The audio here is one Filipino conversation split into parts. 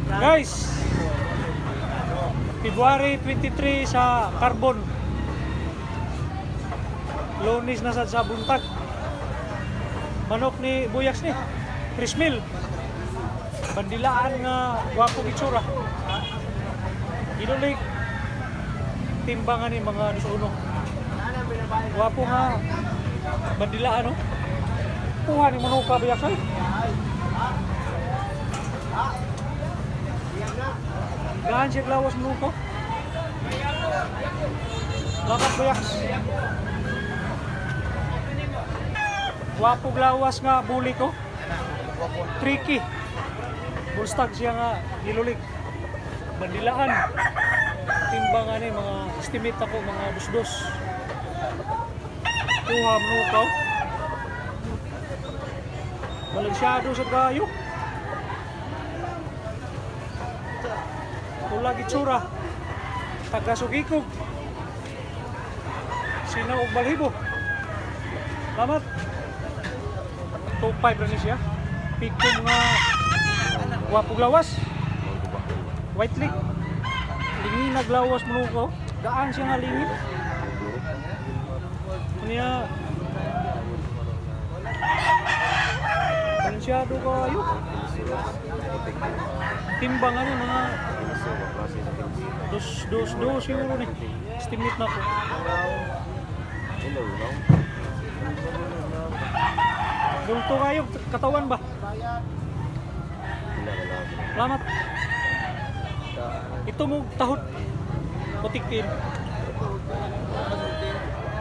Guys, February 23 sa Carbon. Lunes na sa buntag. Manok ni Buyaks ni Crismil. Bandilaan nga wapo gitsura. Inulig timbangan ni mga dusuno. Wapo nga bandilaan no. Kuha ni manok ka Buyaks ay. Gaan siya lawas mo ko. Lapat Buyaks. Wapog lawas nga buli ko. Tricky. Bulstag siya nga gilulig. Bandilaan. Timbangan ni mga estimate ako mga dos-dos. Kuha mo ko. Balansyado sa kayo. Tula gitsura. Taga-Sugikog. Sinaw og balhibo. Salamat. 2.5 rin siya. Pikum nga wapog lawas. White lake. Lingi naglawas mo ko. Daan siya nga lingit. Kanya balansyado kayo. Timbangan niya mga dos siguro ni. Estimate na po. Bulto kayo, katawan ba? Salamat. Ito mo tahot. Putik-til.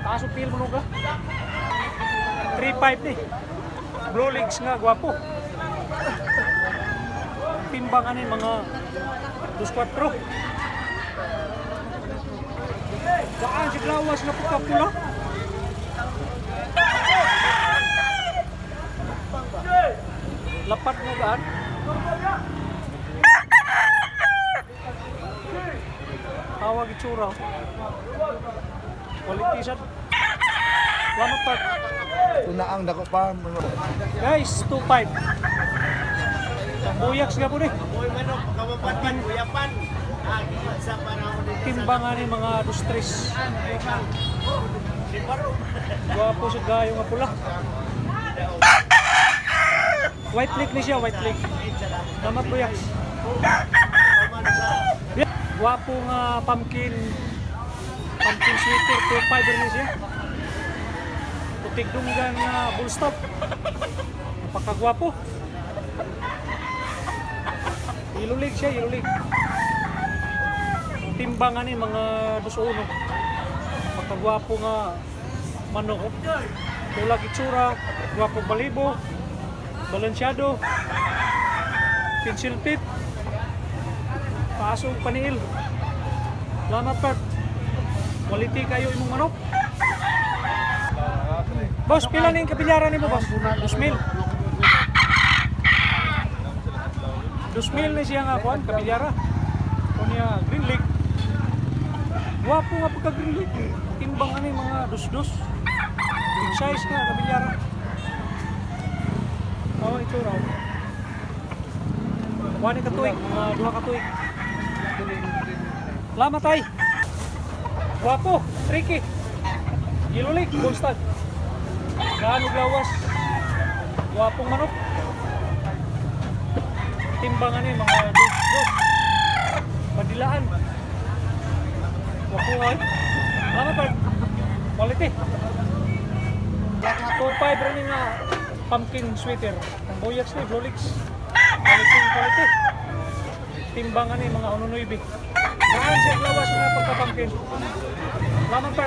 Taasok pil mo ka. 3.5 ni. Blue legs nga, gwapo. Timbangan ni mga 2.4. Daan si Glawas na pula. Lapat mo gaan. Tawag itsura. Quality sad. Salamat pa. Tunaang dako pa. Guys, 2.5. Buyaks nga po ni. Boy manok, kawapan, kuyapan. Sa panahon din. Timbangan ni mga 2-3. Gwapo sa gayo nga pula. White lake ni siya, white lake. Salamat Buyaks. Gwapo nga pumpkin sweater, 2.5 rin siya. Putik dunggan nga bull stop. Napakagwapo. Ilulig siya, ilulig. Timbangan ni mga 2-1. Napakagwapo nga manok. Tulag itsura, gwapo balibo. Balansyado, pencil pit, pasong paniil. Salamat Pat. Quality kayo imong manok. Boss, pila ning kapilyaran nimo boss? 2,000. 2,000 na siya nga kuan kapilyara. Kunya green lake. Wapo nga pagka green lake. Timbangan ni mga dos-dos. Big size nga kapilyara. Oh, ito raw. Wani ka tuig, mga 2 ka tuig. Salamat ay. Guwapo, tricky. Gilulig, Bolstad. Gaano lawas. Guwapong manok. Timbangan ni mga dos. Padilaan. Guwapo ay. Salamat ay. Quality. 2.5 rin nga pumpkin sweater. Ang Buyaks ni Blue Legs. Quality. Timbangan ni mga 1.9. Daan siya lawas nga pagka-pumpkin. Salamat pa.